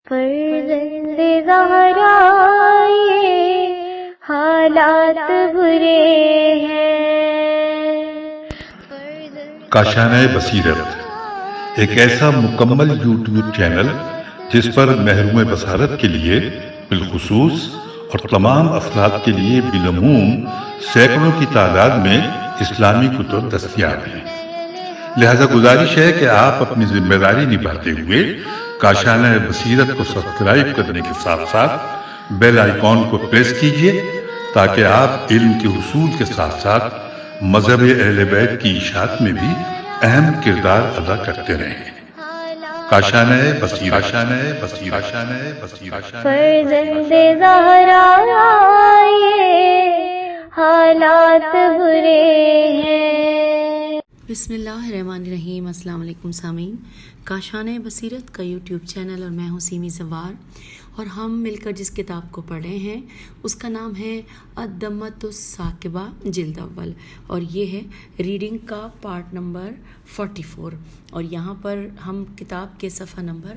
فرزند زہرا یہ حالات برے ہیں۔ کاشانہ بصیرت ایک ایسا مکمل یوٹیوب چینل جس پر محروم بصارت کے لیے بالخصوص اور تمام افراد کے لیے بالعموم سینکڑوں کی تعداد میں اسلامی کتب دستیاب ہیں۔ لہذا گزارش ہے کہ آپ اپنی ذمہ داری نبھاتے ہوئے کاشانہ بصیرت کو سبسکرائب کرنے کے ساتھ ساتھ بیل آئیکن کو پریس کیجیے تاکہ آپ علم کے حصول کے ساتھ ساتھ مذہب اہل بیت کی اشاعت میں بھی اہم کردار ادا کرتے رہیں۔ کاشانہ بصیرت۔ فرزند زہرا یہ حالات برے ہیں۔ بسم اللہ الرحمن الرحیم۔ السلام علیکم سامعین، کاشانہ بصیرت کا یوٹیوب چینل اور میں ہوں سیمی زوار، اور ہم مل کر جس کتاب کو پڑھ رہے ہیں اس کا نام ہے الدمۃ الثاقبہ جلد اول، اور یہ ہے ریڈنگ کا پارٹ نمبر 44، اور یہاں پر ہم کتاب کے صفحہ نمبر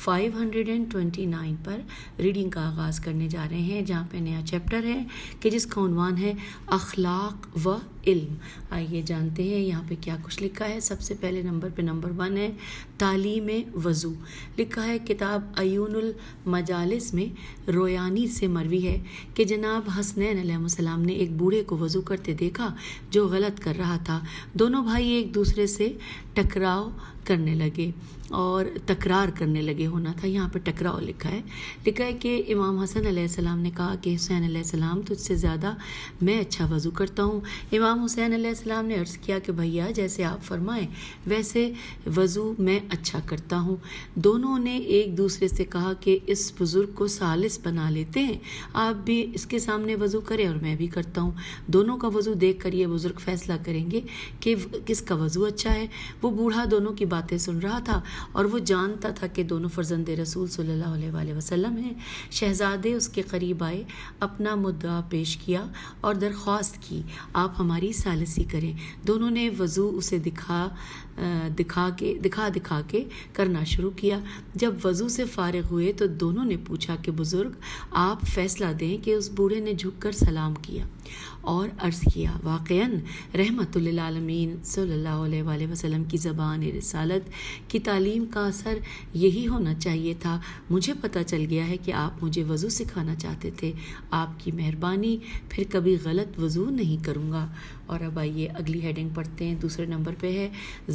529 پر ریڈنگ کا آغاز کرنے جا رہے ہیں، جہاں پہ نیا چیپٹر ہے کہ جس کا عنوان ہے اخلاق و علم۔ آئیے جانتے ہیں یہاں پہ کیا کچھ لکھا ہے۔ سب سے پہلے نمبر پہ نمبر 1 ہے تعلیم وضو۔ لکھا ہے کتاب عیون المجالس میں رویانی سے مروی ہے کہ جناب حسنین علیہ السلام نے ایک بوڑھے کو وضو کرتے دیکھا جو غلط کر رہا تھا۔ دونوں بھائی ایک دوسرے سے ٹکراؤ کرنے لگے اور تکرار کرنے لگے، ہونا تھا یہاں پہ ٹکراؤ لکھا ہے کہ امام حسن علیہ السلام نے کہا کہ حسین علیہ السلام تجھ سے زیادہ میں اچھا وضو کرتا ہوں۔ امام حسین علیہ السلام نے عرض کیا کہ بھیا جیسے آپ فرمائیں ویسے وضو میں اچھا کرتا ہوں۔ دونوں نے ایک دوسرے سے کہا کہ اس بزرگ کو ثالث بنا لیتے ہیں، آپ بھی اس کے سامنے وضو کریں اور میں بھی کرتا ہوں۔ دونوں کا وضو دیکھ کر یہ بزرگ فیصلہ کریں گے کہ کس کا وضو اچھا ہے۔ وہ بوڑھا دونوں کی باتیں سن رہا تھا اور وہ جانتا تھا کہ دونوں فرزند رسول صلی اللہ علیہ وآلہ وسلم ہیں۔ شہزادے اس کے قریب آئے، اپنا مدعا پیش کیا اور درخواست کی آپ ہماری ثالثی کریں۔ دونوں نے وضو اسے دکھا کے کرنا شروع کیا۔ جب وضو سے فارغ ہوئے تو دونوں نے پوچھا کہ بزرگ آپ فیصلہ دیں کہ اس بوڑھے نے جھک کر سلام کیا اور عرض کیا واقعاً رحمت للعالمین صلی اللہ علیہ وآلہ وسلم کی زبان رسالت کی تعلیم کا اثر یہی ہونا چاہیے تھا۔ مجھے پتہ چل گیا ہے کہ آپ مجھے وضو سکھانا چاہتے تھے، آپ کی مہربانی، پھر کبھی غلط وضو نہیں کروں گا۔ اور اب آئیے اگلی ہیڈنگ پڑھتے ہیں۔ دوسرے نمبر پہ ہے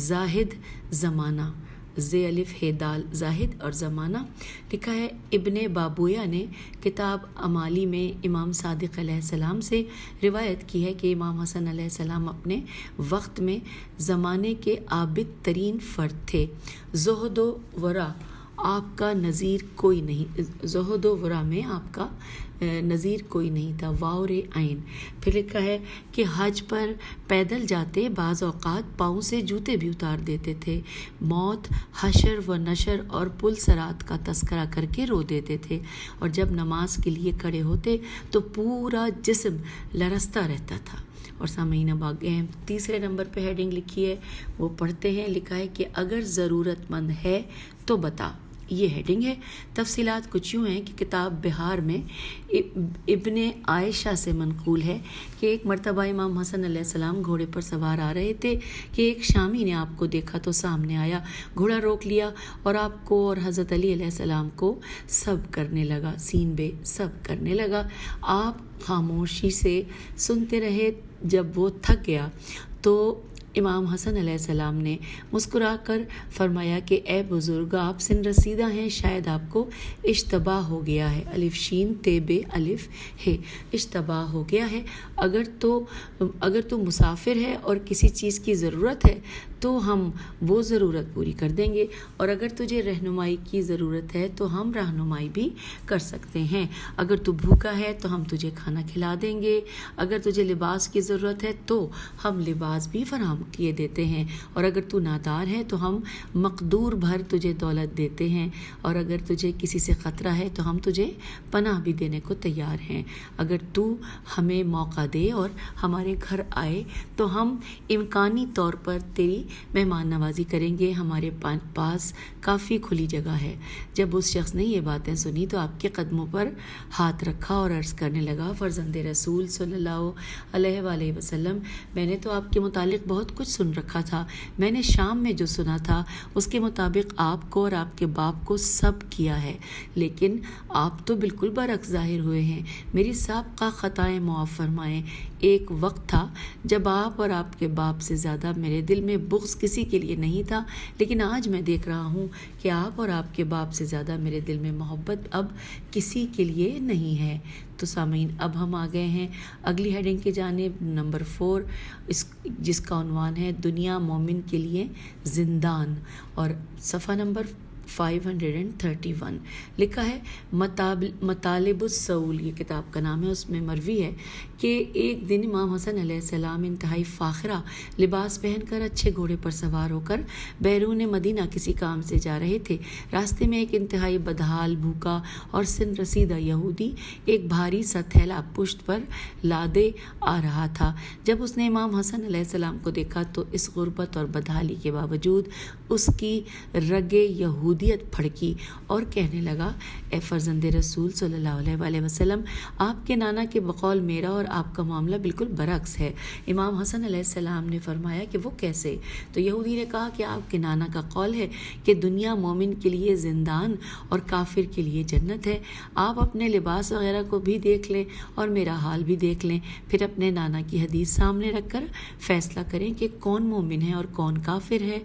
زاہد زمانہ، زے الف ہے دال زاہد اور زمانہ۔ لکھا ہے ابن بابویا نے کتاب امالی میں امام صادق علیہ السلام سے روایت کی ہے کہ امام حسن علیہ السلام اپنے وقت میں زمانے کے عابد ترین فرد تھے۔ زہد و ورع آپ کا نظیر کوئی نہیں، زہد و ورع میں آپ کا نظیر کوئی نہیں تھا، واو رے عین۔ پھر لکھا ہے کہ حج پر پیدل جاتے بعض اوقات پاؤں سے جوتے بھی اتار دیتے تھے۔ موت، حشر و نشر اور پل صراط کا تذکرہ کر کے رو دیتے تھے، اور جب نماز کے لیے کھڑے ہوتے تو پورا جسم لرزتا رہتا تھا۔ اور سامعین اب آگے ہیں، تیسرے نمبر پہ ہیڈنگ لکھی ہے، وہ پڑھتے ہیں۔ لکھا ہے کہ اگر ضرورت مند ہے تو بتا، یہ ہیڈنگ ہے۔ تفصیلات کچھ یوں ہیں کہ کتاب بہار میں ابن عائشہ سے منقول ہے کہ ایک مرتبہ امام حسن علیہ السلام گھوڑے پر سوار آ رہے تھے کہ ایک شامی نے آپ کو دیکھا تو سامنے آیا، گھوڑا روک لیا اور آپ کو اور حضرت علی علیہ السلام کو سب کرنے لگا۔ آپ خاموشی سے سنتے رہے۔ جب وہ تھک گیا تو امام حسن علیہ السلام نے مسکرا کر فرمایا کہ اے بزرگ آپ سن رسیدہ ہیں، شاید آپ کو اشتباہ ہو گیا ہے، الف شین تے بے الف ہے، اشتباہ ہو گیا ہے۔ اگر تو مسافر ہے اور کسی چیز کی ضرورت ہے تو ہم وہ ضرورت پوری کر دیں گے، اور اگر تجھے رہنمائی کی ضرورت ہے تو ہم رہنمائی بھی کر سکتے ہیں۔ اگر تو بھوکا ہے تو ہم تجھے کھانا کھلا دیں گے، اگر تجھے لباس کی ضرورت ہے تو ہم لباس بھی فراہم کیے دیتے ہیں، اور اگر تو نادار ہے تو ہم مقدور بھر تجھے دولت دیتے ہیں، اور اگر تجھے کسی سے خطرہ ہے تو ہم تجھے پناہ بھی دینے کو تیار ہیں۔ اگر تو ہمیں موقع دے اور ہمارے گھر آئے تو ہم امکانی طور پر تیری مہمان نوازی کریں گے، ہمارے پاس کافی کھلی جگہ ہے۔ جب اس شخص نے یہ باتیں سنی تو آپ کے قدموں پر ہاتھ رکھا اور عرض کرنے لگا، فرزند رسول صلی اللہ علیہ وآلہ وسلم، میں نے تو آپ کے متعلق بہت کچھ سن رکھا تھا۔ میں نے شام میں جو سنا تھا اس کے مطابق آپ کو اور آپ کے باپ کو سب کیا ہے، لیکن آپ تو بالکل برعکس ظاہر ہوئے ہیں۔ میری سابقہ خطائیں معاف فرمائیں۔ ایک وقت تھا جب آپ اور آپ کے باپ سے زیادہ میرے دل میں بغض کسی کے لیے نہیں تھا، لیکن آج میں دیکھ رہا ہوں کہ آپ اور آپ کے باپ سے زیادہ میرے دل میں محبت اب کسی کے لیے نہیں ہے۔ تو سامعین، اب ہم آ گئے ہیں اگلی ہیڈنگ کی جانب، نمبر 4، جس کا عنوان ہے دنیا مومن کے لیے زندان، اور صفحہ نمبر 531 لکھا ہے مطالب السول، یہ کتاب کا نام ہے۔ اس میں مروی ہے کہ ایک دن امام حسن علیہ السلام انتہائی فاخرہ لباس پہن کر اچھے گھوڑے پر سوار ہو کر بیرون مدینہ کسی کام سے جا رہے تھے۔ راستے میں ایک انتہائی بدحال، بھوکا اور سن رسیدہ یہودی ایک بھاری سا تھیلا پشت پر لادے آ رہا تھا۔ جب اس نے امام حسن علیہ السلام کو دیکھا تو اس غربت اور بدحالی کے باوجود اس کی رگے یہودیت پھڑکی اور کہنے لگا، اے فرزند رسول صلی اللہ علیہ وآلہ وسلم، آپ کے نانا کے بقول میرا اور آپ کا معاملہ بالکل برعکس ہے۔ امام حسن علیہ السلام نے فرمایا کہ وہ کیسے؟ تو یہودی نے کہا کہ آپ کے نانا کا قول ہے کہ دنیا مومن کے لیے زندان اور کافر کے لیے جنت ہے۔ آپ اپنے لباس وغیرہ کو بھی دیکھ لیں اور میرا حال بھی دیکھ لیں، پھر اپنے نانا کی حدیث سامنے رکھ کر فیصلہ کریں کہ کون مومن ہے اور کون کافر ہے۔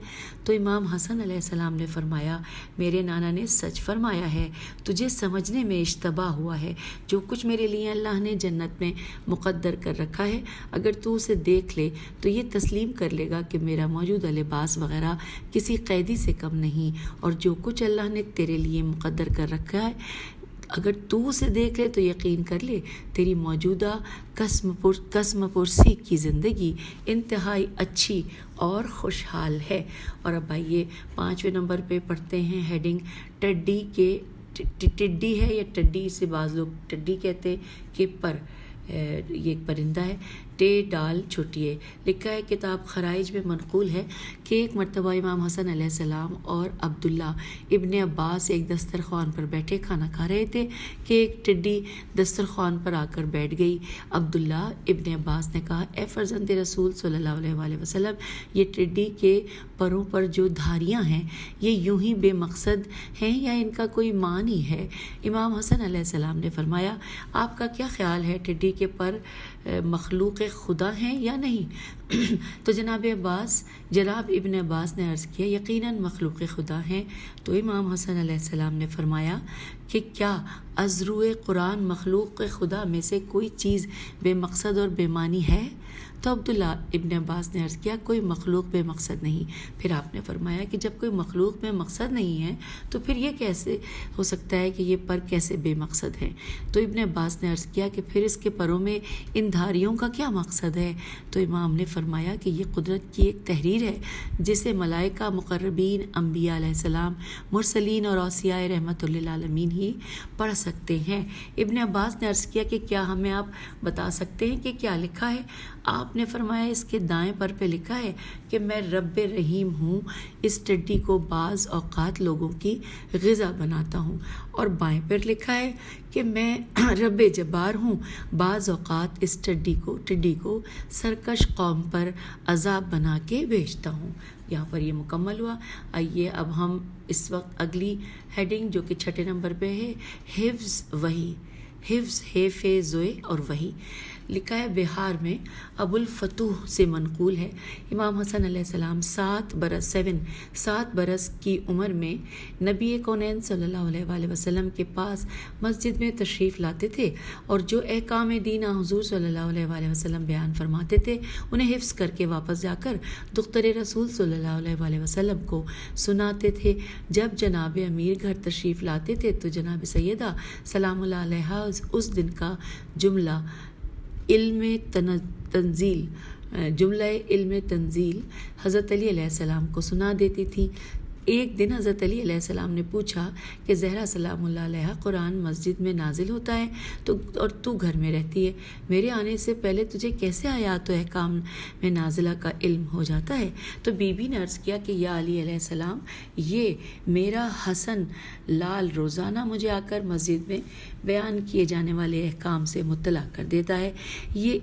تو امام حسن علیہ السلام نے فرمایا، میرے نانا نے سچ فرمایا ہے، تجھے سمجھنے میں اشتباہ ہوا ہے۔ جو کچھ میرے لیے اللہ نے جنت میں مقدر کر رکھا ہے، اگر تو اسے دیکھ لے تو یہ تسلیم کر لے گا کہ میرا موجودہ لباس وغیرہ کسی قیدی سے کم نہیں، اور جو کچھ اللہ نے تیرے لیے مقدر کر رکھا ہے اگر تو اسے دیکھ لے تو یقین کر لے تیری موجودہ قسم پرسی کی زندگی انتہائی اچھی اور خوشحال ہے۔ اور اب آئیے 5ویں نمبر پہ پڑھتے ہیں ہیڈنگ ٹڈی ہے یا ٹڈی، سے بعض لوگ ٹڈی کہتے ہیں کہ یہ ایک پرندہ ہے، ٹے ڈال چھوٹیے۔ لکھا ہے کتاب خرائج میں منقول ہے کہ ایک مرتبہ امام حسن علیہ السلام اور عبداللہ ابن عباس ایک دسترخوان پر بیٹھے کھانا کھا رہے تھے کہ ایک ٹڈی دسترخوان پر آ کر بیٹھ گئی۔ عبداللہ ابن عباس نے کہا، اے فرزند رسول صلی اللہ علیہ وآلہ وسلم، یہ ٹڈی کے پروں پر جو دھاریاں ہیں یہ یوں ہی بے مقصد ہیں یا ان کا کوئی معنی ہے؟ امام حسن علیہ السلام نے فرمایا، آپ کا کیا خیال ہے، ٹڈی کے پر مخلوق خدا ہیں یا نہیں؟ تو جناب ابن عباس نے عرض کیا، یقیناً مخلوق خدا ہیں۔ تو امام حسن علیہ السلام نے فرمایا کہ کیا از روئے قرآن مخلوق خدا میں سے کوئی چیز بے مقصد اور بے معنی ہے؟ تو عبداللہ ابن عباس نے عرض کیا، کوئی مخلوق بے مقصد نہیں۔ پھر آپ نے فرمایا کہ جب کوئی مخلوق بے مقصد نہیں ہے تو پھر یہ کیسے ہو سکتا ہے کہ یہ پر کیسے بے مقصد ہیں؟ تو ابن عباس نے عرض کیا کہ پھر اس کے پروں میں ان دھاریوں کا کیا مقصد ہے؟ تو امام نے فرمایا کہ یہ قدرت کی ایک تحریر ہے جسے ملائکہ، مقربین، انبیاء علیہ السلام، مرسلین اور اوصیاء رحمت للعالمین ہی پڑھ سکتے ہیں۔ ابن عباس نے عرض کیا کہ کیا ہمیں آپ بتا سکتے ہیں کہ کیا لکھا ہے؟ آپ نے فرمایا، اس کے دائیں پر پہ لکھا ہے کہ میں رب رحیم ہوں، اس ٹڈی کو بعض اوقات لوگوں کی غذا بناتا ہوں، اور بائیں پر لکھا ہے کہ میں رب جبار ہوں، بعض اوقات اس ٹڈی کو سرکش قوم پر عذاب بنا کے بھیجتا ہوں۔ یہاں پر یہ مکمل ہوا۔ آئیے اب ہم اس وقت اگلی ہیڈنگ جو کہ 6 نمبر پہ ہے، حفظ وحی، حفظ اور وحی۔ لکھا ہے بہار میں ابو الفتوح سے منقول ہے، امام حسن علیہ السلام 7 برس کی عمر میں نبی کونین صلی اللہ علیہ وآلہ وسلم کے پاس مسجد میں تشریف لاتے تھے، اور جو احکام دین حضور صلی اللہ علیہ وآلہ وسلم بیان فرماتے تھے انہیں حفظ کر کے واپس جا کر دختر رسول صلی اللہ علیہ وآلہ وسلم کو سناتے تھے۔ جب جناب امیر گھر تشریف لاتے تھے تو جناب سیدہ سلام اللہ علیہا اس دن کا جملہ علم تنزیل حضرت علی علیہ السلام کو سنا دیتی تھی۔ ایک دن حضرت علی علیہ السلام نے پوچھا کہ زہرا سلام اللہ علیہ قرآن مسجد میں نازل ہوتا ہے اور تو گھر میں رہتی ہے، میرے آنے سے پہلے تجھے کیسے آیات و احکام میں نازلہ کا علم ہو جاتا ہے؟ تو بی بی نے عرض کیا کہ یا علی علیہ السلام، یہ میرا حسن لال روزانہ مجھے آ کر مسجد میں بیان کیے جانے والے احکام سے مطلع کر دیتا ہے۔ یہ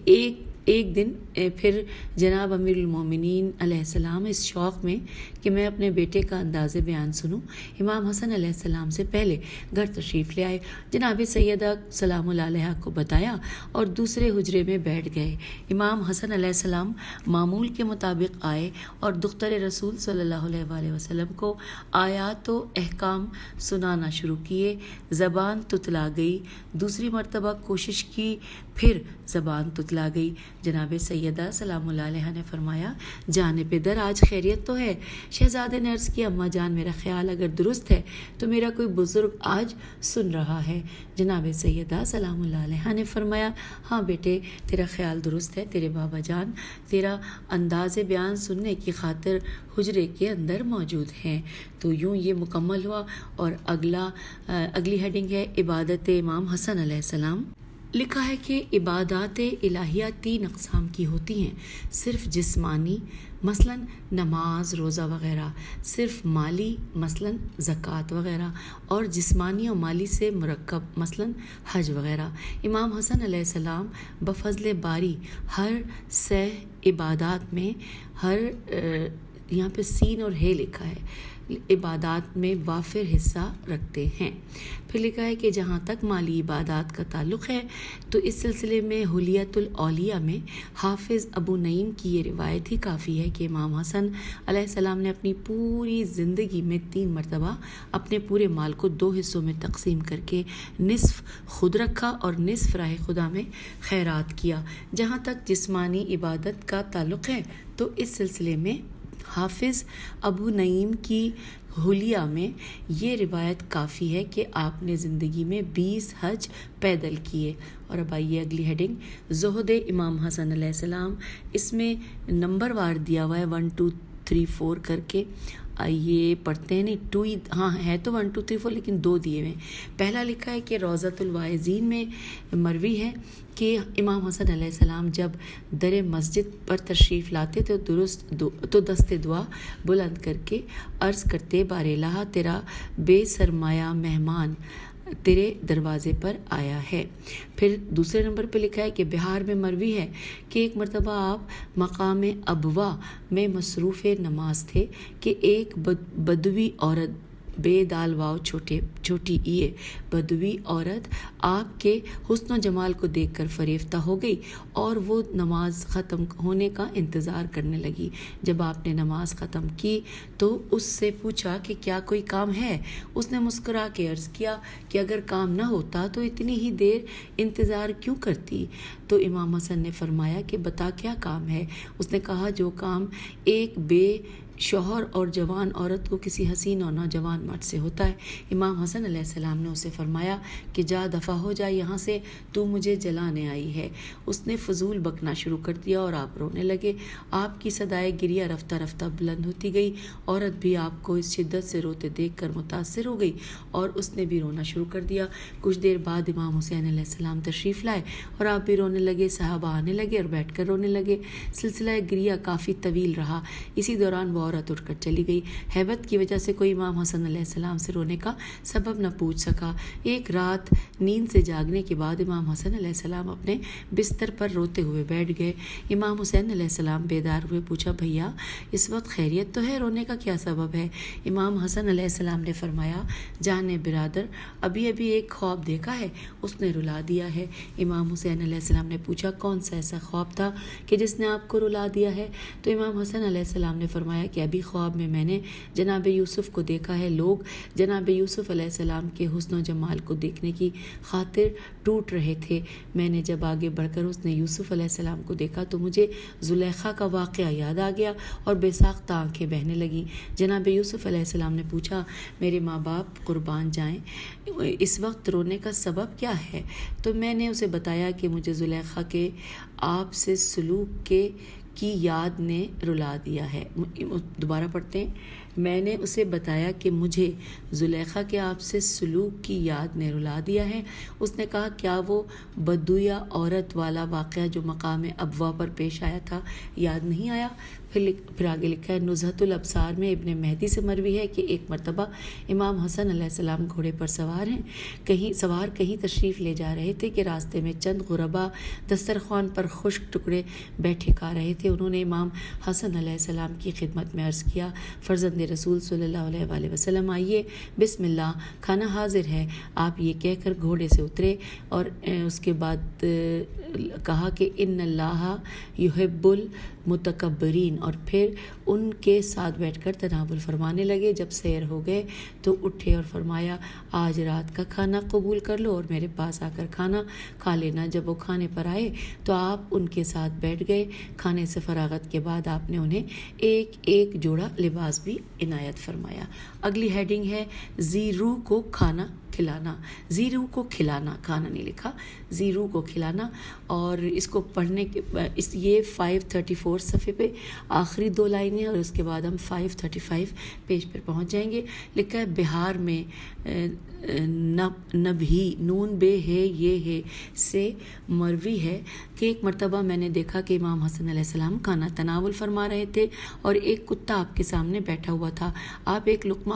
ایک دن پھر جناب امیر المومنین علیہ السلام اس شوق میں کہ میں اپنے بیٹے کا انداز بیان سنوں، امام حسن علیہ السلام سے پہلے گھر تشریف لے آئے، جناب سیدہ سلام اللہ علیہ کو بتایا اور دوسرے حجرے میں بیٹھ گئے۔ امام حسن علیہ السلام معمول کے مطابق آئے اور دختر رسول صلی اللہ علیہ وآلہ وسلم کو آیات و احکام سنانا شروع کیے۔ زبان تتلا گئی، دوسری مرتبہ کوشش کی، پھر زبان تتلا گئی۔ جناب سیدہ سلام اللہ علیہ نے فرمایا، جان پدر آج خیریت تو ہے؟ شہزادے نے عرض کی، اماں جان میرا خیال اگر درست ہے تو میرا کوئی بزرگ آج سن رہا ہے۔ جناب سیدہ سلام اللہ علیہ نے فرمایا، ہاں بیٹے تیرا خیال درست ہے، تیرے بابا جان تیرا انداز بیان سننے کی خاطر حجرے کے اندر موجود ہیں۔ تو یوں یہ مکمل ہوا اور اگلی ہیڈنگ ہے عبادت امام حسن علیہ السلام۔ لکھا ہے کہ عبادات الہیہ 3 اقسام کی ہوتی ہیں، صرف جسمانی مثلا نماز روزہ وغیرہ، صرف مالی مثلا زکوٰۃ وغیرہ، اور جسمانی و مالی سے مرکب مثلا حج وغیرہ۔ امام حسن علیہ السلام بفضل باری ہر 6 عبادات میں یہاں پہ سین اور ہے لکھا ہے، عبادات میں وافر حصہ رکھتے ہیں۔ پھر لکھا ہے کہ جہاں تک مالی عبادات کا تعلق ہے تو اس سلسلے میں حلیت الاولیاء میں حافظ ابو نعیم کی یہ روایت ہی کافی ہے کہ امام حسن علیہ السلام نے اپنی پوری زندگی میں 3 مرتبہ اپنے پورے مال کو 2 حصوں میں تقسیم کر کے نصف خود رکھا اور نصف راہ خدا میں خیرات کیا۔ جہاں تک جسمانی عبادت کا تعلق ہے تو اس سلسلے میں حافظ ابو نعیم کی حلیہ میں یہ روایت کافی ہے کہ آپ نے زندگی میں 20 حج پیدل کیے۔ اور اب آئیے اگلی ہیڈنگ، زہد امام حسن علیہ السلام۔ اس میں نمبر وار دیا ہوا ہے 1 2 3 4 کر کے، آئیے پڑھتے ہیں، نہیں 2 ہاں ہے تو 1 2 3 4 لیکن 2 دیے ہوئے۔ پہلا لکھا ہے کہ روضۃ الواعظین میں مروی ہے کہ امام حسن علیہ السلام جب در مسجد پر تشریف لاتے تو دست دعا بلند کر کے عرض کرتے، بار الہ تیرا بے سرمایہ مہمان تیرے دروازے پر آیا ہے۔ پھر دوسرے نمبر پہ لکھا ہے کہ بہار میں مروی ہے کہ ایک مرتبہ آپ مقام ابوا میں مصروف نماز تھے کہ ایک بدوی عورت، بے دال واو چھوٹی ای بدوی عورت آپ کے حسن و جمال کو دیکھ کر فریفتہ ہو گئی اور وہ نماز ختم ہونے کا انتظار کرنے لگی۔ جب آپ نے نماز ختم کی تو اس سے پوچھا کہ کیا کوئی کام ہے؟ اس نے مسکرا کے عرض کیا کہ اگر کام نہ ہوتا تو اتنی ہی دیر انتظار کیوں کرتی؟ تو امام حسن نے فرمایا کہ بتا کیا کام ہے؟ اس نے کہا جو کام ایک بے شوہر اور جوان عورت کو کسی حسین اور نوجوان مرد سے ہوتا ہے۔ امام حسن علیہ السلام نے اسے فرمایا کہ جا دفع ہو جا یہاں سے، تو مجھے جلانے آئی ہے۔ اس نے فضول بکنا شروع کر دیا اور آپ رونے لگے۔ آپ کی صدائے گریہ رفتہ رفتہ بلند ہوتی گئی۔ عورت بھی آپ کو اس شدت سے روتے دیکھ کر متاثر ہو گئی اور اس نے بھی رونا شروع کر دیا۔ کچھ دیر بعد امام حسین علیہ السلام تشریف لائے اور آپ بھی رونے لگے، صحابہ آنے لگے اور بیٹھ کر رونے لگے۔ سلسلہ گریہ کافی طویل رہا۔ اسی دوران وہ عورت اٹھ کر چلی گئی۔ ہیبت کی وجہ سے کوئی امام حسن علیہ السلام سے رونے کا سبب نہ پوچھ سکا۔ ایک رات نیند سے جاگنے کے بعد امام حسن علیہ السلام اپنے بستر پر روتے ہوئے بیٹھ گئے۔ امام حسین علیہ السلام بیدار ہوئے، پوچھا بھیا اس وقت خیریت تو ہے، رونے کا کیا سبب ہے؟ امام حسن علیہ السلام نے فرمایا جان برادر ابھی ایک خواب دیکھا ہے، اس نے رلا دیا ہے۔ امام حسین علیہ السلام نے پوچھا کون سا ایسا خواب تھا کہ جس نے آپ کو رلا دیا ہے؟ تو امام حسن علیہ السلام نے فرمایا کہ ابھی خواب میں میں نے جناب یوسف کو دیکھا ہے، لوگ جناب یوسف علیہ السلام کے حسن و جمال کو دیکھنے کی خاطر ٹوٹ رہے تھے۔ میں نے جب آگے بڑھ کر حسن یوسف علیہ السلام کو دیکھا تو مجھے زلیخا کا واقعہ یاد آ گیا اور بے ساختہ آنکھیں بہنے لگیں۔ جناب یوسف علیہ السلام نے پوچھا میرے ماں باپ قربان جائیں، اس وقت رونے کا سبب کیا ہے؟ تو میں نے اسے بتایا کہ مجھے زلیخا کے آپ سے سلوک کی یاد نے رلا دیا ہے۔ دوبارہ پڑھتے ہیں۔ میں نے اسے بتایا کہ مجھے زلیخا کے آپ سے سلوک کی یاد نے رلا دیا ہے۔ اس نے کہا کیا وہ بدویا عورت والا واقعہ جو مقام ابوا پر پیش آیا تھا یاد نہیں آیا؟ پھر آگے لکھا ہے نزہۃ الابصار میں ابن مہدی سے مروی ہے کہ ایک مرتبہ امام حسن علیہ السلام گھوڑے پر سوار کہیں تشریف لے جا رہے تھے کہ راستے میں چند غربا دسترخوان پر خشک ٹکڑے بیٹھے کھا رہے تھے۔ انہوں نے امام حسن علیہ السلام کی خدمت میں عرض کیا فرزند رسول صلی اللہ علیہ وآلہ وسلم آئیے، بسم اللہ، کھانا حاضر ہے۔ آپ یہ کہہ کر گھوڑے سے اترے اور اس کے بعد کہا کہ ان اللہ یحب المتکبرین، اور پھر ان کے ساتھ بیٹھ کر تناول فرمانے لگے۔ جب سیر ہو گئے تو اٹھے اور فرمایا آج رات کا کھانا قبول کر لو اور میرے پاس آ کر کھانا کھا لینا۔ جب وہ کھانے پر آئے تو آپ ان کے ساتھ بیٹھ گئے۔ کھانے سے فراغت کے بعد آپ نے انہیں ایک ایک جوڑا لباس بھی عنایت فرمایا۔ اگلی ہیڈنگ ہے ذی روح کو کھانا کھلانا۔ ذی روح کو کھلانا، کھانا نہیں لکھا، ذی روح کو کھلانا۔ اور اس کو پڑھنے کے یہ 534 صفحے پہ آخری 2 لائنیں، اور اس کے بعد ہم 535 پیج پر پہنچ جائیں گے۔ لکھا ہے بہار میں نبھی نون بے ہے یہ ہے سے مروی ہے کہ ایک مرتبہ میں نے دیکھا کہ امام حسن علیہ السلام کھانا تناول فرما رہے تھے اور ایک کتا آپ کے سامنے بیٹھا ہوا تھا۔ آپ ایک لقمہ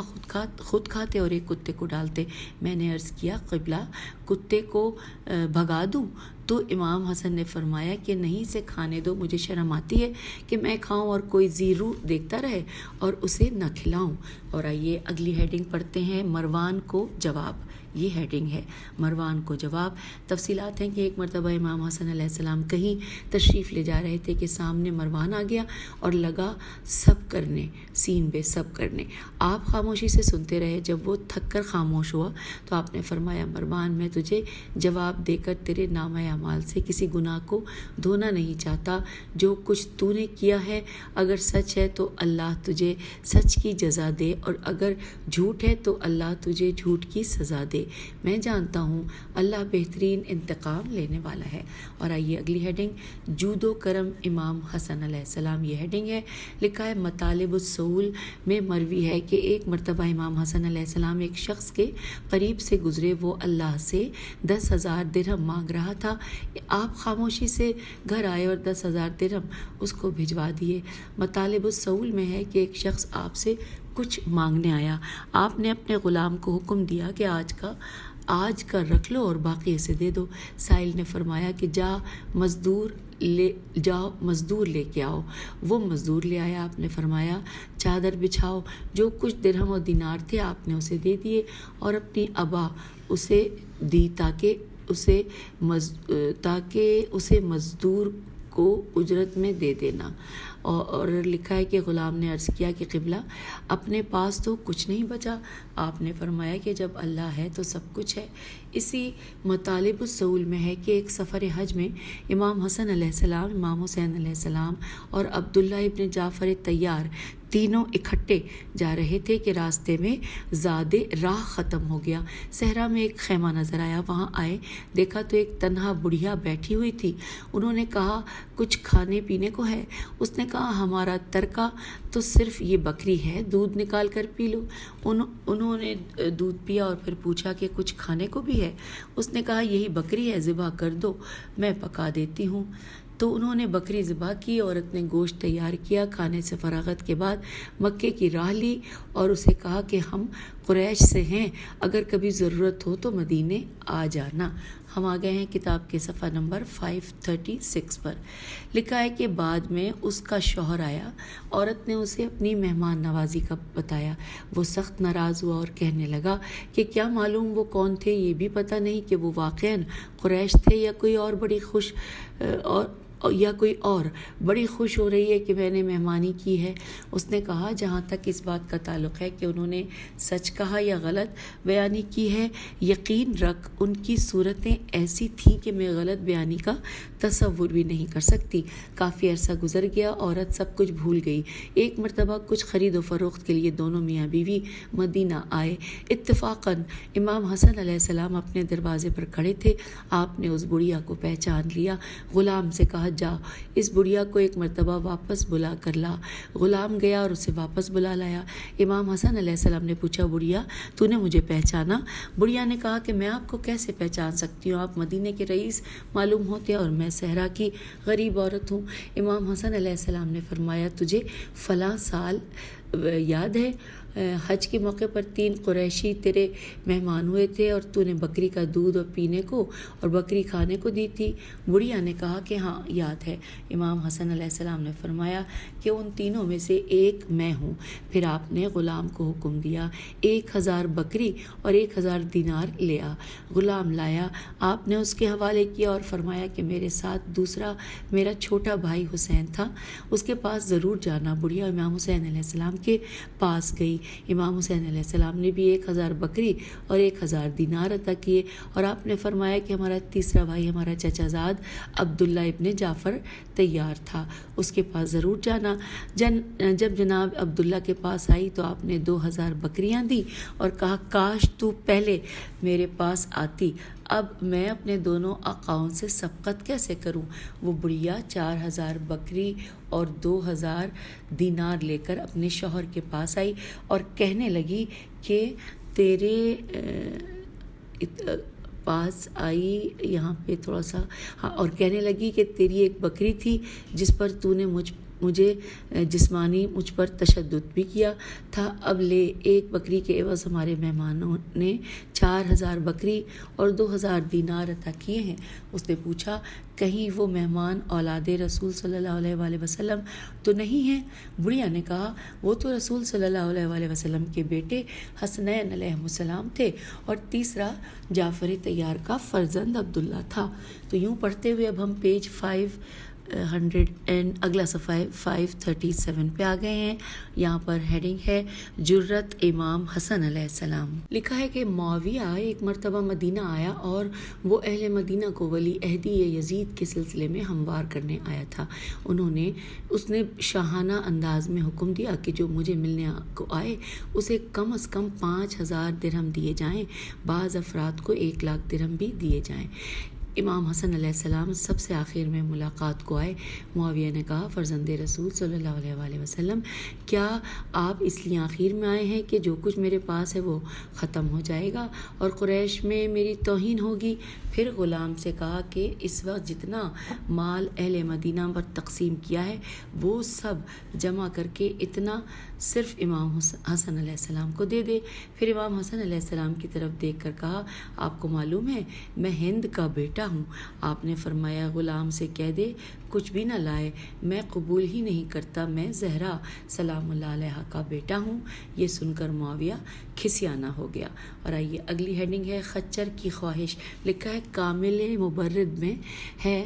خود کھاتے اور ایک کتے کو ڈالتے۔ میں نے عرض کیا قبلہ کتے کو بھگا دوں؟ تو امام حسن نے فرمایا کہ نہیں، اسے کھانے دو، مجھے شرم آتی ہے کہ میں کھاؤں اور کوئی ذی روح دیکھتا رہے اور اسے نہ کھلاؤں۔ اور آئیے اگلی ہیڈنگ پڑھتے ہیں مروان کو جواب۔ یہ ہیڈنگ ہے مروان کو جواب۔ تفصیلات ہیں کہ ایک مرتبہ امام حسن علیہ السلام کہیں تشریف لے جا رہے تھے کہ سامنے مروان آ گیا اور لگا سب کرنے، سین بے سب کرنے۔ آپ خاموشی سے سنتے رہے۔ جب وہ تھک کر خاموش ہوا تو آپ نے فرمایا مروان، میں تجھے جواب دے کر تیرے نامہ اعمال سے کسی گناہ کو دھونا نہیں چاہتا۔ جو کچھ تو نے کیا ہے اگر سچ ہے تو اللہ تجھے سچ کی جزا دے، اور اگر جھوٹ ہے تو اللہ تجھے جھوٹ کی سزا دے۔ میں جانتا ہوں اللہ بہترین انتقام لینے والا ہے۔ اور آئیے اگلی ہیڈنگ جود و کرم امام حسن علیہ السلام۔ یہ ہیڈنگ ہے، لکھا ہے مطالب السول میں مروی ہے کہ ایک مرتبہ امام حسن علیہ السلام ایک شخص کے قریب سے گزرے، وہ اللہ سے 10,000 درہم مانگ رہا تھا۔ آپ خاموشی سے گھر آئے اور 10,000 درہم اس کو بھجوا دیے۔ مطالب السول میں ہے کہ ایک شخص آپ سے کچھ مانگنے آیا، آپ نے اپنے غلام کو حکم دیا کہ آج کا رکھ لو اور باقی اسے دے دو۔ سائل نے فرمایا کہ جاؤ مزدور لے کے آؤ۔ وہ مزدور لے آیا۔ آپ نے فرمایا چادر بچھاؤ۔ جو کچھ درہم و دینار تھے آپ نے اسے دے دیے اور اپنی ابا اسے دی تاکہ اسے مزدور کو اجرت میں دے دینا۔ اور لکھا ہے کہ غلام نے عرض کیا کہ قبلہ اپنے پاس تو کچھ نہیں بچا۔ آپ نے فرمایا کہ جب اللہ ہے تو سب کچھ ہے۔ اسی مطالب السول میں ہے کہ ایک سفر حج میں امام حسن علیہ السلام، امام حسین علیہ السلام اور عبداللہ ابن جعفر طیار تینوں اکٹھے جا رہے تھے کہ راستے میں زیادہ راہ ختم ہو گیا۔ صحرا میں ایک خیمہ نظر آیا، وہاں آئے، دیکھا تو ایک تنہا بڑھیا بیٹھی ہوئی تھی۔ انہوں نے کہا کچھ کھانے پینے کو ہے؟ اس نے کہا ہمارا ترکہ تو صرف یہ بکری ہے، دودھ نکال کر پی لو۔ انہوں نے دودھ پیا اور پھر پوچھا کہ کچھ کھانے کو بھی ہے؟ اس نے کہا یہی بکری ہے، ذبح کر دو، میں پکا دیتی ہوں۔ تو انہوں نے بکری ذبح کی، عورت نے گوشت تیار کیا۔ کھانے سے فراغت کے بعد مکے کی راہ لی اور اسے کہا کہ ہم قریش سے ہیں، اگر کبھی ضرورت ہو تو مدینے آ جانا۔ ہم آ گئے ہیں کتاب کے صفحہ نمبر 536 پر۔ لکھا ہے کہ بعد میں اس کا شوہر آیا، عورت نے اسے اپنی مہمان نوازی کا بتایا۔ وہ سخت ناراض ہوا اور کہنے لگا کہ کیا معلوم وہ کون تھے، یہ بھی پتہ نہیں کہ وہ واقعاً قریش تھے یا کوئی اور بڑی خوش ہو رہی ہے کہ میں نے مہمانی کی ہے۔ اس نے کہا جہاں تک اس بات کا تعلق ہے کہ انہوں نے سچ کہا یا غلط بیانی کی ہے، یقین رکھ ان کی صورتیں ایسی تھیں کہ میں غلط بیانی کا تصور بھی نہیں کر سکتی۔ کافی عرصہ گزر گیا، عورت سب کچھ بھول گئی۔ ایک مرتبہ کچھ خرید و فروخت کے لیے دونوں میاں بیوی مدینہ آئے۔ اتفاقاً امام حسن علیہ السلام اپنے دروازے پر کھڑے تھے۔ آپ نے اس بڑھیا کو پہچان لیا، غلام سے کہا جا اس بڑھیا کو ایک مرتبہ واپس بلا کر لا۔ غلام گیا اور اسے واپس بلا لایا۔ امام حسن علیہ السلام نے پوچھا بڑھیا تو نے مجھے پہچانا؟ بڑھیا نے کہا کہ میں آپ کو کیسے پہچان سکتی ہوں، آپ مدینے کے رئیس معلوم ہوتے ہیں اور میں صحرا کی غریب عورت ہوں۔ امام حسن علیہ السلام نے فرمایا تجھے فلاں سال یاد ہے حج کے موقع پر 3 قریشی تیرے مہمان ہوئے تھے اور تو نے بکری کا دودھ اور پینے کو اور بکری کھانے کو دی تھی؟ بڑھیا نے کہا کہ ہاں یاد ہے۔ امام حسن علیہ السلام نے فرمایا کہ ان تینوں میں سے ایک میں ہوں۔ پھر آپ نے غلام کو حکم دیا 1000 بکری اور 1000 دینار لے آ۔ غلام لایا، آپ نے اس کے حوالے کیا اور فرمایا کہ میرے ساتھ دوسرا میرا چھوٹا بھائی حسین تھا، اس کے پاس ضرور جانا۔ بڑھیا امام حسین علیہ السلام کے پاس گئی۔ امام حسین علیہ السلام نے بھی 1000 بکری اور 1000 دینار عطا کیے اور آپ نے فرمایا کہ ہمارا تیسرا بھائی ہمارا چچا زاد عبداللہ ابن جعفر تیار تھا، اس کے پاس ضرور جانا۔ جب جناب عبداللہ کے پاس آئی تو آپ نے 2000 بکریاں دی اور کہا کاش تو پہلے میرے پاس آتی، اب میں اپنے دونوں آقاؤں سے سبقت کیسے کروں؟ وہ بڑھیا 4000 بکری اور 2000 دینار لے کر اپنے شوہر کے پاس آئی اور کہنے لگی کہ تیرے پاس آئی یہاں پہ تھوڑا سا اور کہنے لگی کہ تیری ایک بکری تھی جس پر تو نے مجھے جسمانی مجھ پر تشدد بھی کیا تھا، اب لے ایک بکری کے عوض ہمارے مہمانوں نے 4000 بکری اور 2000 دینار عطا کیے ہیں۔ اس نے پوچھا کہیں وہ مہمان اولاد رسول صلی اللہ علیہ وآلہ وسلم تو نہیں ہیں؟ بڑھیا نے کہا وہ تو رسول صلی اللہ علیہ وآلہ وسلم کے بیٹے حسنین علیہ السلام تھے اور تیسرا جعفر طیار کا فرزند عبداللہ تھا۔ تو یوں پڑھتے ہوئے اب ہم پیج 500 اگلا صفحہ 537 پہ آ گئے ہیں۔ یہاں پر ہیڈنگ ہے جرت امام حسن علیہ السلام۔ لکھا ہے کہ معاویہ ایک مرتبہ مدینہ آیا اور وہ اہل مدینہ کو ولی عہدی یزید کے سلسلے میں ہموار کرنے آیا تھا۔ اس نے شاہانہ انداز میں حکم دیا کہ جو مجھے ملنے کو آئے اسے کم از کم 5000 درہم دیے جائیں، بعض افراد کو 1,00,000 درہم بھی دیے جائیں۔ امام حسن علیہ السلام سب سے آخر میں ملاقات کو آئے۔ معاویہ نے کہا فرزند رسول صلی اللہ علیہ وآلہ وسلم کیا آپ اس لیے آخر میں آئے ہیں کہ جو کچھ میرے پاس ہے وہ ختم ہو جائے گا اور قریش میں میری توہین ہوگی؟ پھر غلام سے کہا کہ اس وقت جتنا مال اہل مدینہ پر تقسیم کیا ہے وہ سب جمع کر کے اتنا صرف امام حسن علیہ السلام کو دے دے۔ پھر امام حسن علیہ السلام کی طرف دیکھ کر کہا آپ کو معلوم ہے میں ہند کا بیٹا ہوں؟ آپ نے فرمایا غلام سے کہہ دے کچھ بھی نہ لائے، میں قبول ہی نہیں کرتا، میں زہرا سلام اللہ علیہ کا بیٹا ہوں۔ یہ سن کر معاویہ کھسیانہ ہو گیا۔ اور آئیے اگلی ہیڈنگ ہے خچر کی خواہش۔ لکھا ہے کامل مبرد میں ہے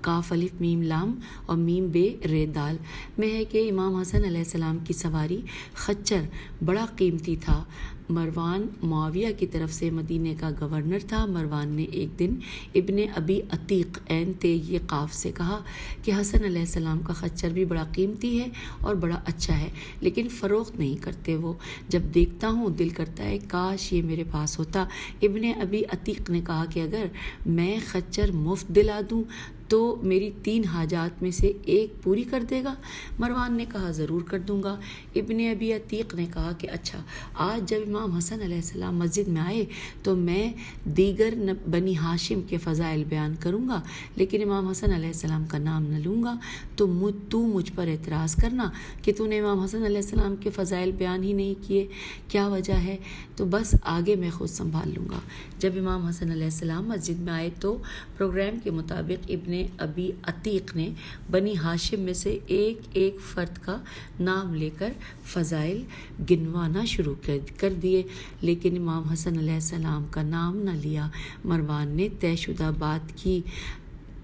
کاف الف میم لام اور میم بے رے دال میں ہے کہ امام حسن علیہ السلام کی سواری خچر بڑا قیمتی تھا۔ مروان معاویہ کی طرف سے مدینے کا گورنر تھا۔ مروان نے ایک دن ابن ابی عتیق عین تے یہ قاف سے کہا کہ حسن علیہ السلام کا خچر بھی بڑا قیمتی ہے اور بڑا اچھا ہے لیکن فروخت نہیں کرتے وہ، جب دیکھتا ہوں دل کرتا ہے کاش یہ میرے پاس ہوتا۔ ابن ابی عتیق نے کہا کہ اگر میں خچر مفت دلا دوں تو میری 3 حاجات میں سے ایک پوری کر دے گا؟ مروان نے کہا ضرور کر دوں گا۔ ابن ابی عتیق نے کہا کہ اچھا آج جب امام حسن علیہ السلام مسجد میں آئے تو میں دیگر بنی ہاشم کے فضائل بیان کروں گا لیکن امام حسن علیہ السلام کا نام نہ لوں گا، تو مجھ پر اعتراض کرنا کہ تو نے امام حسن علیہ السلام کے فضائل بیان ہی نہیں کیے، کیا وجہ ہے؟ تو بس آگے میں خود سنبھال لوں گا۔ جب امام حسن علیہ السلام مسجد میں آئے تو پروگرام کے مطابق ابن ابی عتیق نے بنی ہاشم میں سے ایک فرد کا نام لے کر فضائل گنوانا شروع کر دیے لیکن امام حسن علیہ السلام کا نام نہ لیا۔ مروان نے طے شدہ بات کی۔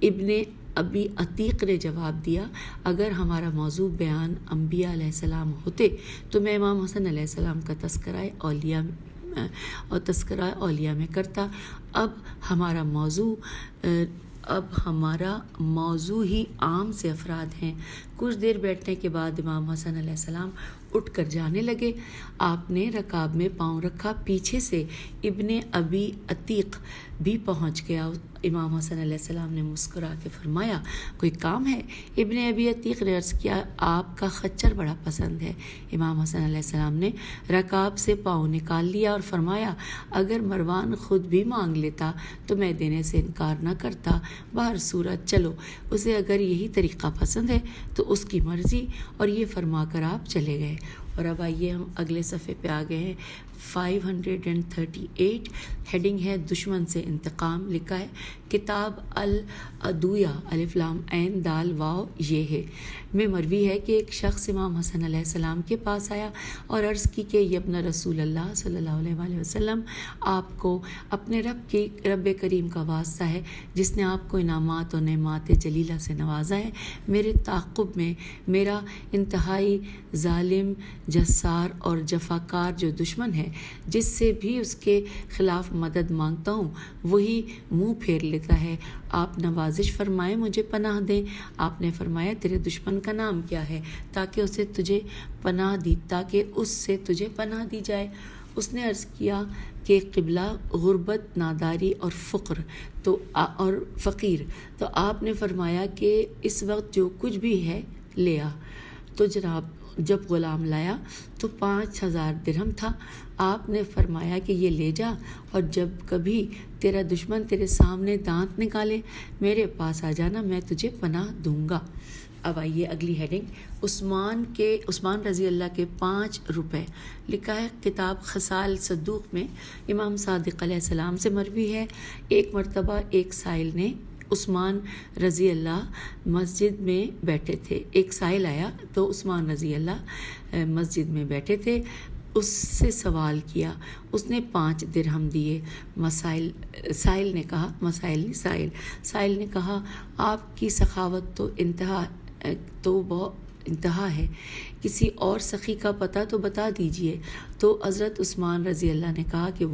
ابن ابی عتیق نے جواب دیا اگر ہمارا موضوع بیان انبیاء علیہ السلام ہوتے تو میں امام حسن علیہ السلام کا تذکرہ اولیاء میں کرتا، اب ہمارا موضوع ہی عام سے افراد ہیں۔ کچھ دیر بیٹھنے کے بعد امام حسن علیہ السلام اٹھ کر جانے لگے۔ آپ نے رکاب میں پاؤں رکھا، پیچھے سے ابن ابی عتیق بھی پہنچ گیا۔ امام حسن علیہ السلام نے مسکرا کے فرمایا کوئی کام ہے؟ ابن ابی عتیق نے عرض کیا آپ کا خچر بڑا پسند ہے۔ امام حسن علیہ السلام نے رکاب سے پاؤں نکال لیا اور فرمایا اگر مروان خود بھی مانگ لیتا تو میں دینے سے انکار نہ کرتا، بہر صورت چلو اسے اگر یہی طریقہ پسند ہے تو اس کی مرضی، اور یہ فرما کر آپ چلے گئے۔ اور اب آئیے ہم اگلے صفحے پہ آ گئے ہیں 538، ہیڈنگ ہے دشمن سے انتقام۔ لکھا ہے کتاب الادویہ الف لام عین دال واو یہ ہے میں مروی ہے کہ ایک شخص امام حسن علیہ السلام کے پاس آیا اور عرض کی کہ یہ ابن رسول اللہ صلی اللہ علیہ وآلہ وسلم آپ کو اپنے رب کریم کا واسطہ ہے جس نے آپ کو انعامات اور نعمات جلیلہ سے نوازا ہے، میرے تعاقب میں میرا انتہائی ظالم، جسار اور جفاکار جو دشمن ہے، جس سے بھی اس کے خلاف مدد مانگتا ہوں وہی منہ پھیر لیتا ہے، آپ نوازش فرمائیں مجھے پناہ دیں۔ آپ نے فرمایا تیرے دشمن کا نام کیا ہے تاکہ اس سے تجھے پناہ دی جائے۔ اس نے عرض کیا کہ قبلہ غربت، ناداری اور فقیر۔ تو آپ نے فرمایا کہ اس وقت جو کچھ بھی ہے لے آ۔ تو جناب جب غلام لایا تو 5000 درہم تھا۔ آپ نے فرمایا کہ یہ لے جا اور جب کبھی تیرا دشمن تیرے سامنے دانت نکالے میرے پاس آ جانا، میں تجھے پناہ دوں گا۔ اب آئیے اگلی ہیڈنگ عثمان رضی اللہ کے 5 روپے۔ لکھا ہے کتاب خصال صدوق میں امام صادق علیہ السلام سے مروی ہے ایک مرتبہ ایک سائل نے عثمان رضی اللہ مسجد میں بیٹھے تھے، ایک سائل آیا تو عثمان رضی اللہ مسجد میں بیٹھے تھے، اس سے سوال کیا، اس نے 5 درہم دیے۔ سائل نے کہا آپ کی سخاوت تو انتہا ہے، کسی اور سخی کا پتہ تو بتا دیجئے۔ تو حضرت عثمان رضی اللہ نے کہا کہ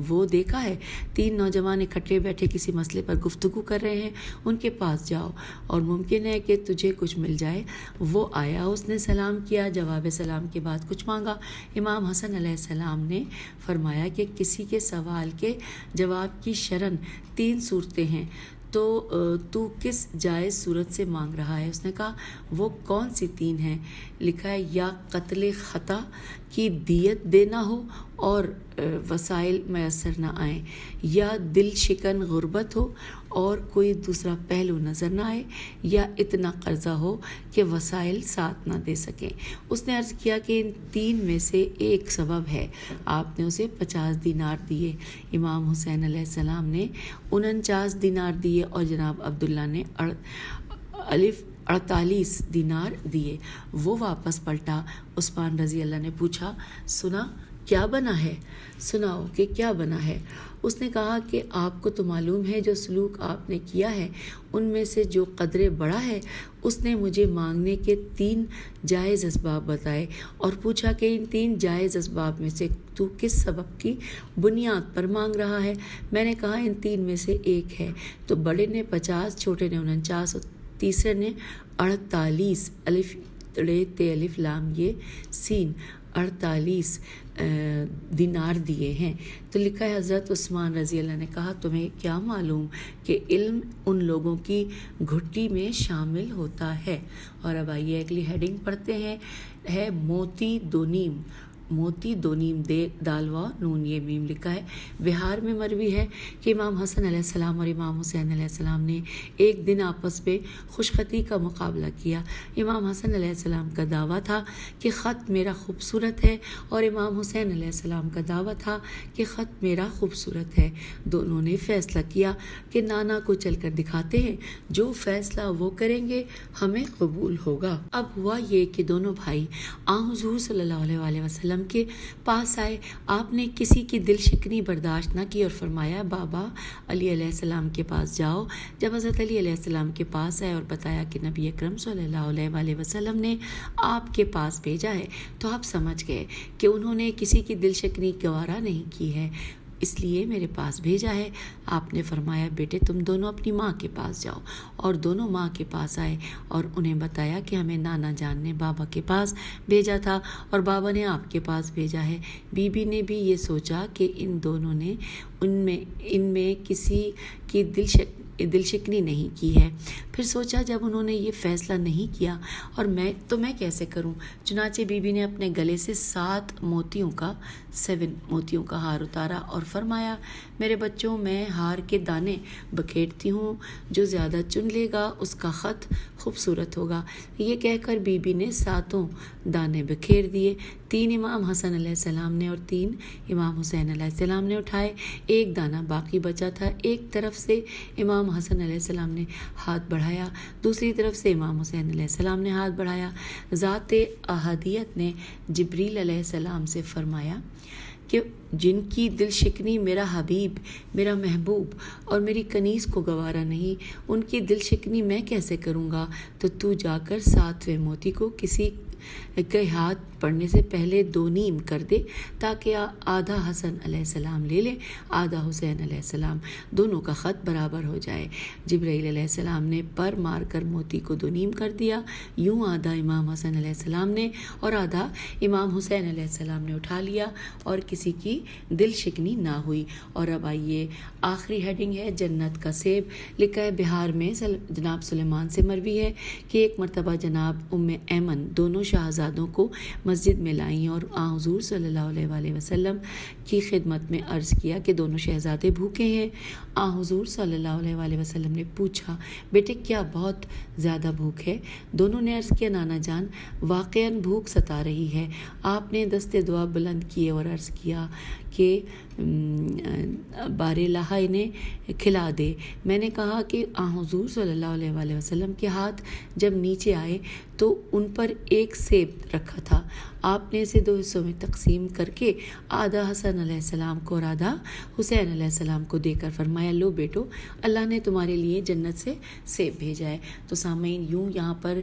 وہ دیکھا ہے 3 نوجوان اکٹھے بیٹھے کسی مسئلے پر گفتگو کر رہے ہیں، ان کے پاس جاؤ اور ممکن ہے کہ تجھے کچھ مل جائے۔ وہ آیا، اس نے سلام کیا، جواب سلام کے بعد کچھ مانگا۔ امام حسن علیہ السلام نے فرمایا کہ کسی کے سوال کے جواب کی شرن 3 صورتیں ہیں، تو کس جائز صورت سے مانگ رہا ہے؟ اس نے کہا وہ کون سی 3 ہیں؟ لکھا ہے یا قتل خطا کی دیت دینا ہو اور وسائل میسر نہ آئیں، یا دل شکن غربت ہو اور کوئی دوسرا پہلو نظر نہ آئے، یا اتنا قرضہ ہو کہ وسائل ساتھ نہ دے سکیں۔ اس نے عرض کیا کہ ان 3 میں سے ایک سبب ہے۔ آپ نے اسے 50 دینار دیے۔ امام حسین علیہ السلام نے 49 دینار دیے اور جناب عبداللہ نے 48 دینار دیے۔ وہ واپس پلٹا۔ عثمان رضی اللہ نے پوچھا سناؤ کیا بنا ہے؟ اس نے کہا کہ آپ کو تو معلوم ہے جو سلوک آپ نے کیا ہے ان میں سے جو قدرے بڑا ہے۔ اس نے مجھے مانگنے کے 3 جائز اسباب بتائے اور پوچھا کہ ان 3 جائز اسباب میں سے تو کس سبب کی بنیاد پر مانگ رہا ہے؟ میں نے کہا ان 3 میں سے ایک ہے۔ تو بڑے نے 50، چھوٹے نے 49 اور تیسرے نے 48 الف لام یہ سین 48 دینار دیے ہیں۔ تو لکھا ہے حضرت عثمان رضی اللہ نے کہا تمہیں کیا معلوم کہ علم ان لوگوں کی گھٹی میں شامل ہوتا ہے؟ اور اب آئیے اگلی ہیڈنگ پڑھتے ہیں، ہے موتی دو نیم دالوا نون یہ میم۔ لکھا ہے بہار میں مروی ہے کہ امام حسن علیہ السلام اور امام حسین علیہ السلام نے ایک دن آپس میں خوشخطی کا مقابلہ کیا۔ امام حسن علیہ السلام کا دعویٰ تھا کہ خط میرا خوبصورت ہے اور امام حسین علیہ السلام کا دعویٰ تھا کہ خط میرا خوبصورت ہے۔ دونوں نے فیصلہ کیا کہ نانا کو چل کر دکھاتے ہیں، جو فیصلہ وہ کریں گے ہمیں قبول ہوگا۔ اب ہوا یہ کہ دونوں بھائی حضور صلی اللہ علیہ وآلہ وسلم کے پاس آئے۔ آپ نے کسی کی دل شکنی برداشت نہ کی اور فرمایا بابا علی علیہ السلام کے پاس جاؤ۔ جب حضرت علی علیہ السلام کے پاس آئے اور بتایا کہ نبی اکرم صلی اللہ علیہ وآلہ وسلم نے آپ کے پاس بھیجا ہے تو آپ سمجھ گئے کہ انہوں نے کسی کی دل شکنی گوارا نہیں کی ہے۔ اس لیے میرے پاس بھیجا ہے۔ آپ نے فرمایا بیٹے تم دونوں اپنی ماں کے پاس جاؤ، اور دونوں ماں کے پاس آئے اور انہیں بتایا کہ ہمیں نانا جان نے بابا کے پاس بھیجا تھا اور بابا نے آپ کے پاس بھیجا ہے۔ بی بی نے بھی یہ سوچا کہ ان دونوں نے ان میں کسی کی دل شکنی نہیں کی ہے۔ پھر سوچا جب انہوں نے یہ فیصلہ نہیں کیا اور میں کیسے کروں؟ چنانچہ بی بی نے اپنے گلے سے 7 موتیوں کا ہار اتارا اور فرمایا میرے بچوں میں ہار کے دانے بکھیرتی ہوں، جو زیادہ چن لے گا اس کا خط خوبصورت ہوگا۔ یہ کہہ کر بی بی نے 7 دانے بکھیر دیے۔ 3 امام حسن علیہ السلام نے اور 3 امام حسین علیہ السلام نے اٹھائے۔ 1 دانہ باقی بچا تھا۔ ایک طرف سے امام حسن علیہ السلام نے ہاتھ بڑھایا، دوسری طرف سے امام حسین علیہ السلام نے ہاتھ بڑھایا۔ ذات احدیت نے جبریل علیہ السلام سے فرمایا کہ جن کی دل شکنی میرا حبیب، میرا محبوب اور میری کنیز کو گوارا نہیں، ان کی دل شکنی میں کیسے کروں گا؟ تو جا کر 7ویں موتی کو کسی کے ہاتھ پڑنے سے پہلے 2 کر دے، تاکہ آدھا حسن علیہ السلام لے لے، آدھا حسین علیہ السلام، دونوں کا خط برابر ہو جائے۔ جبرائیل علیہ السلام نے پر مار کر موتی کو 2 کر دیا۔ یوں آدھا امام حسن علیہ السلام نے اور آدھا امام حسین علیہ السلام نے اٹھا لیا اور کسی کی دل شکنی نہ ہوئی۔ اور اب آئیے آخری ہیڈنگ ہے جنت کا سیب۔ لکھا ہے بہار میں جناب سلیمان سے مروی ہے کہ ایک مرتبہ جناب ام ایمن دونوں شہزادوں کو مسجد میں لائیں اور حضور صلی اللہ علیہ وآلہ وسلم کی خدمت میں عرض کیا کہ دونوں شہزادے بھوکے ہیں۔ حضور صلی اللہ علیہ وآلہ وسلم نے پوچھا بیٹے کیا بہت زیادہ بھوک ہے؟ دونوں نے عرض کیا نانا جان واقعاً بھوک ستا رہی ہے۔ آپ نے دستے دعا بلند کیے اور عرض کیا کہ بار الہ انہیں کھلا دے۔ میں نے کہا کہ حضور صلی اللہ علیہ وآلہ وسلم کے ہاتھ جب نیچے آئے تو ان پر ایک سیب رکھا تھا۔ آپ نے اسے 2 حصوں میں تقسیم کر کے آدھا حسن علیہ السلام کو اور آدھا حسین علیہ السلام کو دے کر فرمایا لو بیٹو اللہ نے تمہارے لیے جنت سے سیب بھیجا ہے۔ تو سامعین یوں یہاں پر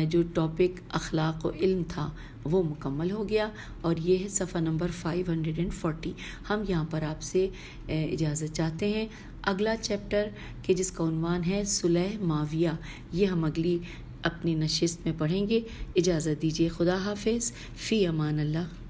جو ٹاپک اخلاق و علم تھا وہ مکمل ہو گیا اور یہ ہے صفحہ نمبر 540۔ ہم یہاں پر آپ سے اجازت چاہتے ہیں۔ اگلا چیپٹر کہ جس کا عنوان ہے صلح معاویہ، یہ ہم اگلی اپنی نشست میں پڑھیں گے۔ اجازت دیجیے، خدا حافظ، فی امان اللہ۔